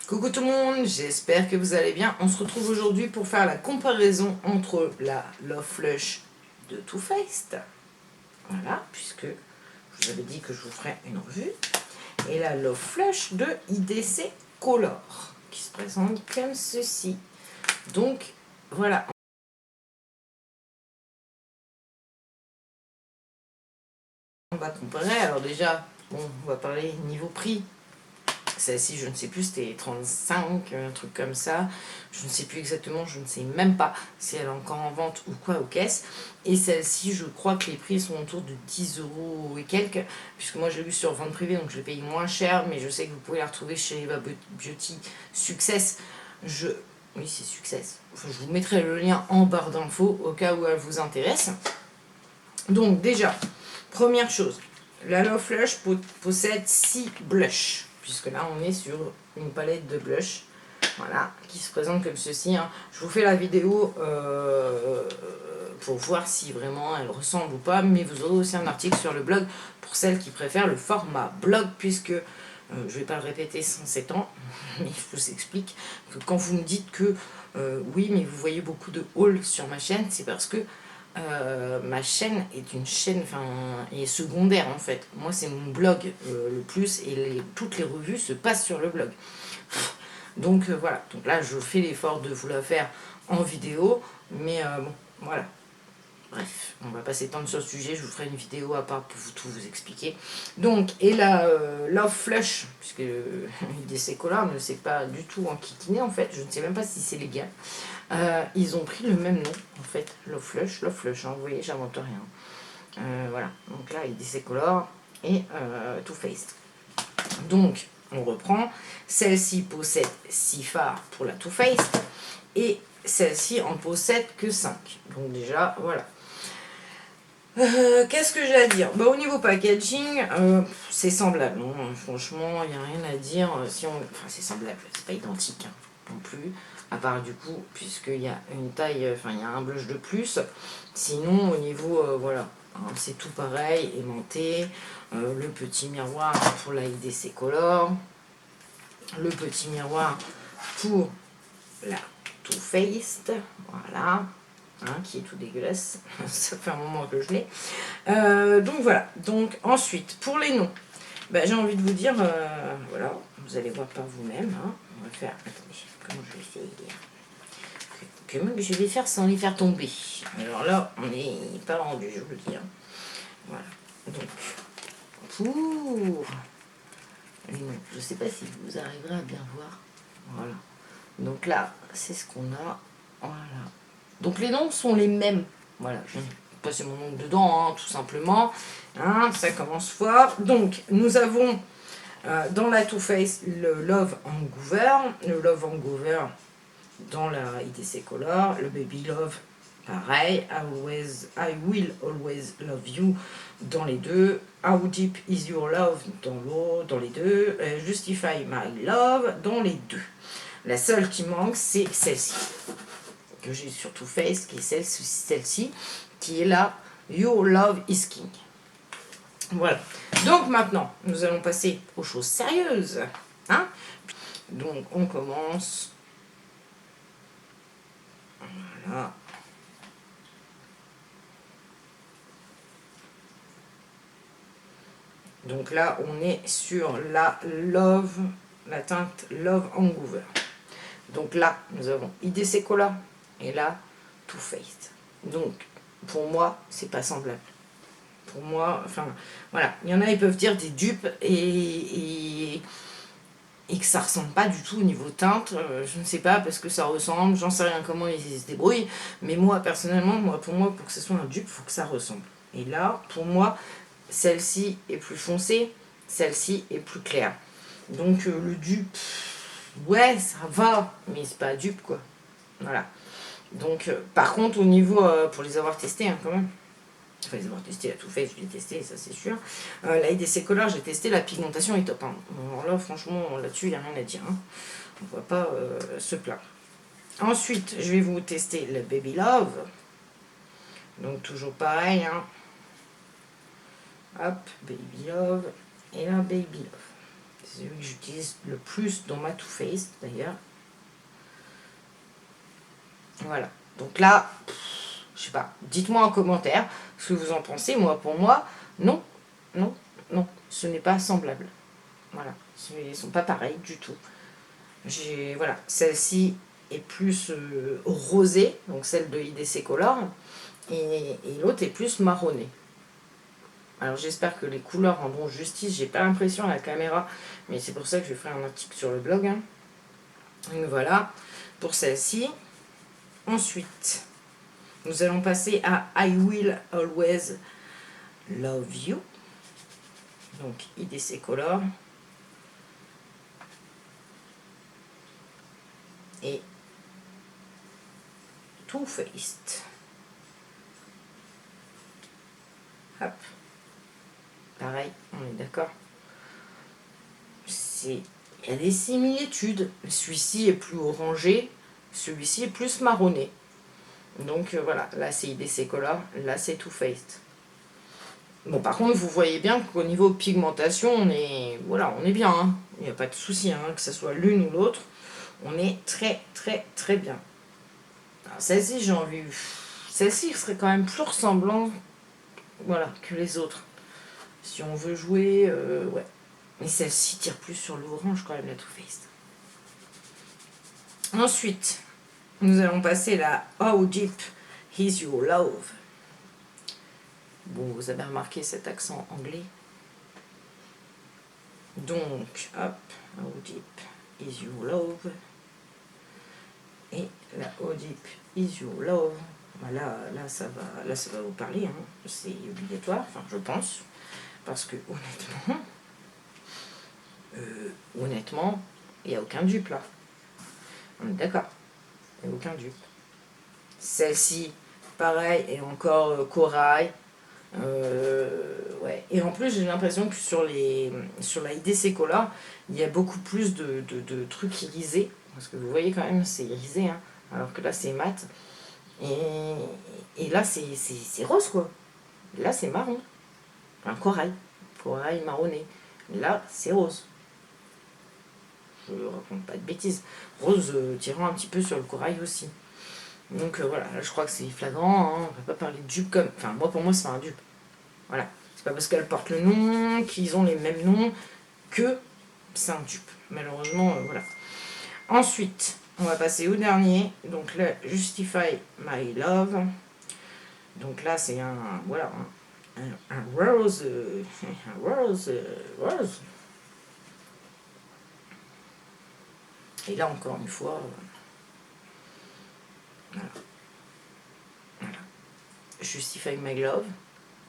Coucou tout le monde, j'espère que vous allez bien. On se retrouve aujourd'hui pour faire la comparaison entre la Love Flush de Too Faced, voilà, puisque je vous avais dit que je vous ferais une revue, et la Love Flush de IDC Color, qui se présente comme ceci. Donc, voilà. On va comparer. Alors déjà, bon, on va parler niveau prix. Celle-ci, je ne sais plus, c'était 35, un truc comme ça. Je ne sais plus exactement, je ne sais même pas si elle est encore en vente ou quoi aux caisses. Et celle-ci, je crois que les prix sont autour de 10 € et quelques, puisque moi je l'ai vu sur vente privée, donc je l'ai payé moins cher, mais je sais que vous pouvez la retrouver chez Eva Beauty Success. Oui, c'est Success. Enfin, je vous mettrai le lien en barre d'infos au cas où elle vous intéresse. Donc déjà, première chose, la Love Flush possède 6 blushs, puisque là on est sur une palette de blush, voilà, qui se présente comme ceci. Hein. Je vous fais la vidéo pour voir si vraiment elle ressemble ou pas, mais vous aurez aussi un article sur le blog pour celles qui préfèrent le format blog, puisque je ne vais pas le répéter 107 ans, mais je vous explique que quand vous me dites que oui, mais vous voyez beaucoup de hauls sur ma chaîne, c'est parce que ma chaîne est une chaîne est secondaire en fait. Moi c'est mon blog le plus, et toutes les revues se passent sur le blog. Donc voilà, donc là je fais l'effort de vous la faire en vidéo, mais bon, voilà. Bref, on va pas s'étendre sur le sujet, je vous ferai une vidéo à part pour tout vous expliquer. Donc, et la Love Flush, puisque IDC Color ne sait pas du tout en kikiner en fait, je ne sais même pas si c'est légal. Ils ont pris le même nom en fait, Love Flush, hein, vous voyez, j'invente rien. Voilà, donc là IDC Color et Too Faced. Donc, on reprend, celle-ci possède 6 fards pour la Too Faced et celle-ci en possède que 5. Donc déjà, voilà. Qu'est-ce que j'ai à dire? Bah, au niveau packaging, c'est semblable. Hein. Franchement, il n'y a rien à dire. Enfin, c'est semblable, c'est pas identique hein, non plus. À part du coup, puisqu'il y a une taille, il y a un blush de plus. Sinon, au niveau, voilà, hein, c'est tout pareil, aimanté. Le petit miroir pour la IDC Color. Le petit miroir pour la Too Faced. Voilà. Hein, qui est tout dégueulasse, ça fait un moment que je l'ai. Donc voilà, donc ensuite, pour les noms, j'ai envie de vous dire, voilà, vous allez voir par vous-même, hein. On va faire, attendez, comment je vais faire comment je vais faire sans les faire tomber. Alors là, on n'est pas rendu, je vous le dis. Hein. Voilà, donc, pour les noms, je ne sais pas si vous arriverez à bien voir, voilà. Donc là, c'est ce qu'on a, voilà. Donc les noms sont les mêmes. Voilà, je vais passer mon nom dedans, hein, tout simplement. Hein, ça commence fort. Donc, nous avons dans la Too Faced le Love Hangover. Le Love Hangover dans la IDC Color. Le Baby Love, pareil. I Will Always Love You dans les deux. How Deep Is Your Love dans les deux. Justify My Love dans les deux. La seule qui manque, c'est celle-ci. Que j'ai sur Too Faced, qui est celle-ci, qui est là, Your Love is King. Voilà. Donc maintenant, nous allons passer aux choses sérieuses. Hein? Donc on commence. Voilà. Donc là, on est sur la teinte Love Hangover. Donc là, nous avons IDC Color et là, Too Faced. Donc, pour moi, c'est pas semblable. Pour moi, enfin, voilà. Il y en a, ils peuvent dire des dupes et que ça ressemble pas du tout au niveau teinte. Je ne sais pas, parce que ça ressemble, j'en sais rien comment ils se débrouillent. Mais moi, personnellement, pour que ce soit un dupe, il faut que ça ressemble. Et là, pour moi, celle-ci est plus foncée, celle-ci est plus claire. Donc, le dupe, ouais, ça va, mais c'est pas dupe, quoi. Voilà. Donc, par contre, au niveau, pour les avoir testés, hein, quand même, enfin, les avoir testés, la Too Faced, je l'ai testé, ça c'est sûr. La IDC Color, j'ai testé, la pigmentation est top. Hein. Alors là, franchement, là-dessus, il n'y a rien à dire. Hein. On ne va pas se plaindre. Ensuite, je vais vous tester le Baby Love. Donc, toujours pareil. Hein. Hop, Baby Love. Et là, Baby Love. C'est celui que j'utilise le plus dans ma Too Faced d'ailleurs. Voilà. Donc là, je sais pas, dites-moi en commentaire ce que vous en pensez. Moi, pour moi, non, non, non, ce n'est pas semblable. Voilà, ils ne sont pas pareils du tout. Voilà, celle-ci est plus rosée, donc celle de IDC Color, et l'autre est plus marronnée. Alors j'espère que les couleurs rendront justice, j'ai pas l'impression à la caméra, mais c'est pour ça que je ferai un article sur le blog. Hein. Donc voilà, pour celle-ci. Ensuite, nous allons passer à I Will Always Love You. Donc IDC Color. Et Too Faced. Hop. Pareil, on est d'accord. Il y a des similitudes. Celui-ci est plus orangé, celui-ci est plus marronné. Donc voilà, là c'est IDC Color, là c'est Too Faced. Bon, par contre, vous voyez bien qu'au niveau pigmentation, on est bien. Hein. Il n'y a pas de souci, hein, que ce soit l'une ou l'autre. On est très, très, très bien. Alors, celle-ci, j'ai envie... Celle-ci serait quand même plus ressemblant, voilà, que les autres. Si on veut jouer, ouais. Mais celle-ci tire plus sur l'orange quand même, la Too Faced. Ensuite, nous allons passer la How Deep Is Your Love. Bon, vous avez remarqué cet accent anglais. Donc, hop, How Deep Is Your Love. Et la How Deep Is Your Love. Là, ça va vous parler. Hein. C'est obligatoire, enfin, je pense. Parce que, honnêtement, il n'y a aucun dupe là. On est d'accord. Il n'y a aucun dupe. Celle-ci, pareil, et encore corail. Ouais. Et en plus, j'ai l'impression que sur la IDC Color, il y a beaucoup plus de trucs irisés. Parce que vous voyez quand même, c'est irisé. Hein, alors que là, c'est mat. Et là, c'est rose, quoi. Là, c'est marron. Un corail. Corail marronné. Là, c'est rose. Je ne raconte pas de bêtises. Rose tirant un petit peu sur le corail aussi. Donc voilà, là, je crois que c'est flagrant. Hein. On ne va pas parler de dupe comme... Enfin, moi, pour moi, c'est un dupe. Voilà. C'est pas parce qu'elles portent le nom, qu'ils ont les mêmes noms, que c'est un dupe. Malheureusement, voilà. Ensuite, on va passer au dernier. Donc là, Justify My Love. Donc là, c'est un... Voilà. Un rose... rose. Et là, encore une fois... Voilà. Justify My Love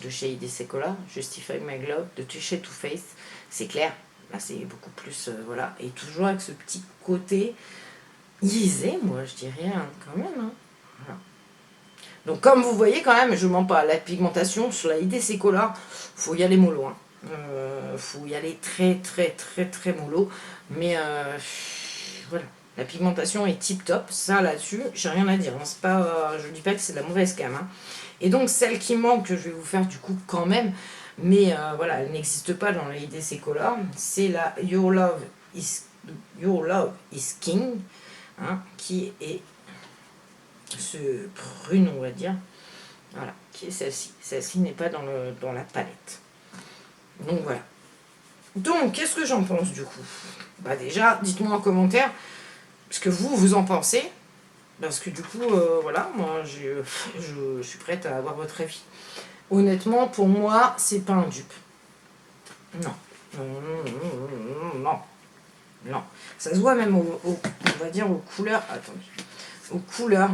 de chez IDC Color, Justify My Love de chez Too Faced, c'est clair, là c'est beaucoup plus, voilà, et toujours avec ce petit côté irisé, moi je dirais, hein, quand même, hein. Voilà. Donc comme vous voyez quand même, je mens pas, la pigmentation sur la IDC Color, faut y aller mollo, hein. Faut y aller très très très très mollo, mais voilà. La pigmentation est tip top, ça là-dessus, j'ai rien à dire. Hein. C'est pas, je dis pas que c'est de la mauvaise gamme. Hein. Et donc celle qui manque, que je vais vous faire du coup quand même, mais voilà, elle n'existe pas dans la IDC Color, c'est la Your Love is King, hein, qui est ce prune, on va dire. Voilà, qui est celle-ci. Celle-ci n'est pas dans la palette. Donc voilà. Donc, qu'est-ce que j'en pense du coup? Bah déjà, dites-moi en commentaire ce que vous en pensez. Parce que du coup, voilà, moi je suis prête à avoir votre avis. Honnêtement, pour moi, c'est pas un dupe. Non. Non. Ça se voit même on va dire aux couleurs. Attendez. Aux couleurs.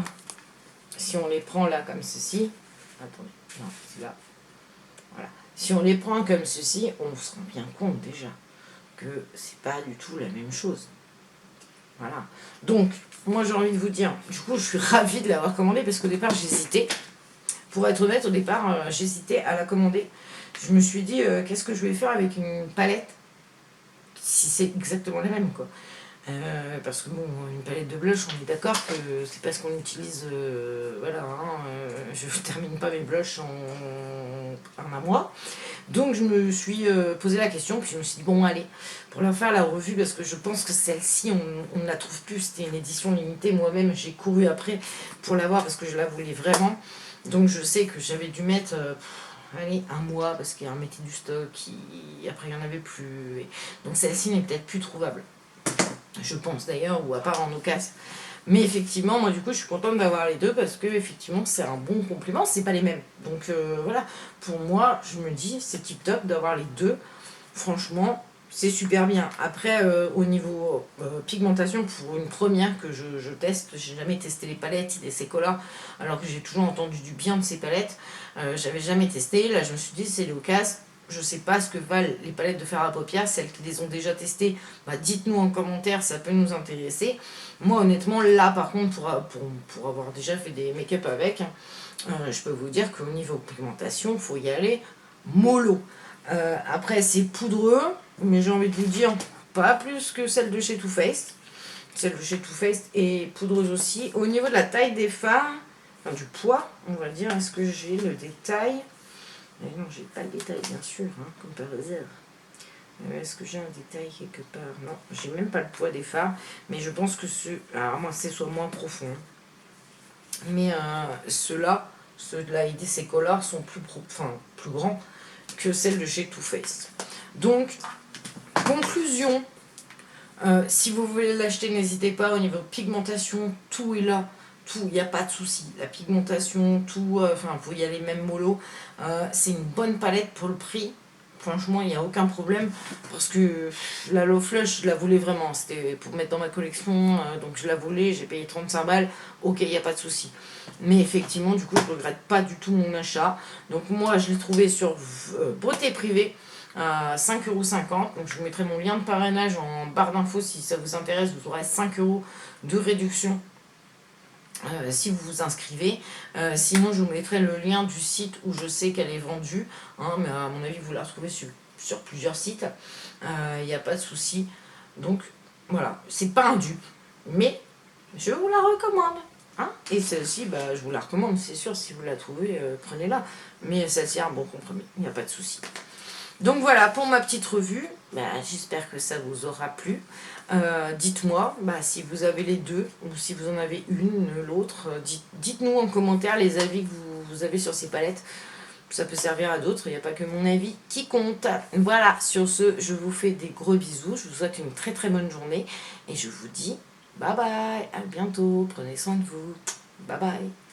Si on les prend là comme ceci. Attendez. Non, c'est là. Voilà. Si on les prend comme ceci, on se rend bien compte déjà que c'est pas du tout la même chose. Voilà. Donc, moi j'ai envie de vous dire, du coup je suis ravie de l'avoir commandé parce qu'au départ j'hésitais. Pour être honnête, au départ j'hésitais à la commander. Je me suis dit, qu'est-ce que je vais faire avec une palette si c'est exactement la même, quoi. Parce que bon, une palette de blush, on est d'accord que c'est parce qu'on utilise, voilà, hein, je ne termine pas mes blushs en un mois. Donc je me suis posé la question, puis je me suis dit, bon allez, pour leur faire la revue, parce que je pense que celle-ci, on ne la trouve plus, c'était une édition limitée, moi-même j'ai couru après pour l'avoir parce que je la voulais vraiment. Donc je sais que j'avais dû mettre, allez, un mois, parce qu'il remettait du stock, après il n'y en avait plus. Donc celle-ci n'est peut-être plus trouvable. Je pense d'ailleurs, ou à part en occasion. Mais effectivement, moi du coup, je suis contente d'avoir les deux parce que effectivement, c'est un bon complément. C'est pas les mêmes. Donc voilà, pour moi, je me dis, c'est tip top d'avoir les deux. Franchement, c'est super bien. Après, au niveau pigmentation, pour une première que je teste, j'ai jamais testé les palettes des Secola, alors que j'ai toujours entendu du bien de ces palettes. J'avais jamais testé. Là, je me suis dit, c'est l'occasion. Je sais pas ce que valent les palettes de fer à paupières, celles qui les ont déjà testées, bah dites-nous en commentaire, ça peut nous intéresser. Moi honnêtement, là par contre, pour avoir déjà fait des make-up avec, je peux vous dire qu'au niveau pigmentation, il faut y aller mollo. Après c'est poudreux, mais j'ai envie de vous dire, pas plus que celle de chez Too Faced. Celle de chez Too Faced est poudreuse aussi. Au niveau de la taille des fards, enfin du poids, on va dire, est-ce que j'ai le détail ? Mais non, j'ai pas le détail, bien sûr, hein, comme par hasard. Est-ce que j'ai un détail quelque part? Non, j'ai même pas le poids des fards, mais je pense que alors moi, c'est soit moins profond. Mais ceux-là de la ID Secola sont plus grands que celles de chez Too Faced. Donc, conclusion, si vous voulez l'acheter, n'hésitez pas. Au niveau pigmentation, tout est là. Tout, il n'y a pas de souci. La pigmentation, tout, vous y allez même mollo. C'est une bonne palette pour le prix. Franchement, il n'y a aucun problème. Parce que la Low Flush, je la voulais vraiment. C'était pour mettre dans ma collection. Donc je la voulais, j'ai payé 35 balles. Ok, il n'y a pas de souci. Mais effectivement, du coup, je ne regrette pas du tout mon achat. Donc moi, je l'ai trouvé sur Beauté Privée à 5,50 €. Donc je vous mettrai mon lien de parrainage en barre d'infos si ça vous intéresse. Vous aurez 5 € de réduction si vous vous inscrivez. Sinon, je vous mettrai le lien du site où je sais qu'elle est vendue. Hein, mais à mon avis, vous la retrouvez sur plusieurs sites. Il n'y a pas de souci. Donc voilà, c'est pas un dupe, mais je vous la recommande. Hein, et celle-ci, je vous la recommande, c'est sûr. Si vous la trouvez, prenez-la. Mais celle-ci a un bon compromis, il n'y a pas de souci. Donc voilà pour ma petite revue. J'espère que ça vous aura plu. Dites-moi si vous avez les deux ou si vous en avez une, l'autre. Dites-nous en commentaire les avis que vous avez sur ces palettes. Ça peut servir à d'autres, il n'y a pas que mon avis qui compte. Voilà, sur ce, je vous fais des gros bisous. Je vous souhaite une très très bonne journée. Et je vous dis bye bye, à bientôt. Prenez soin de vous. Bye bye.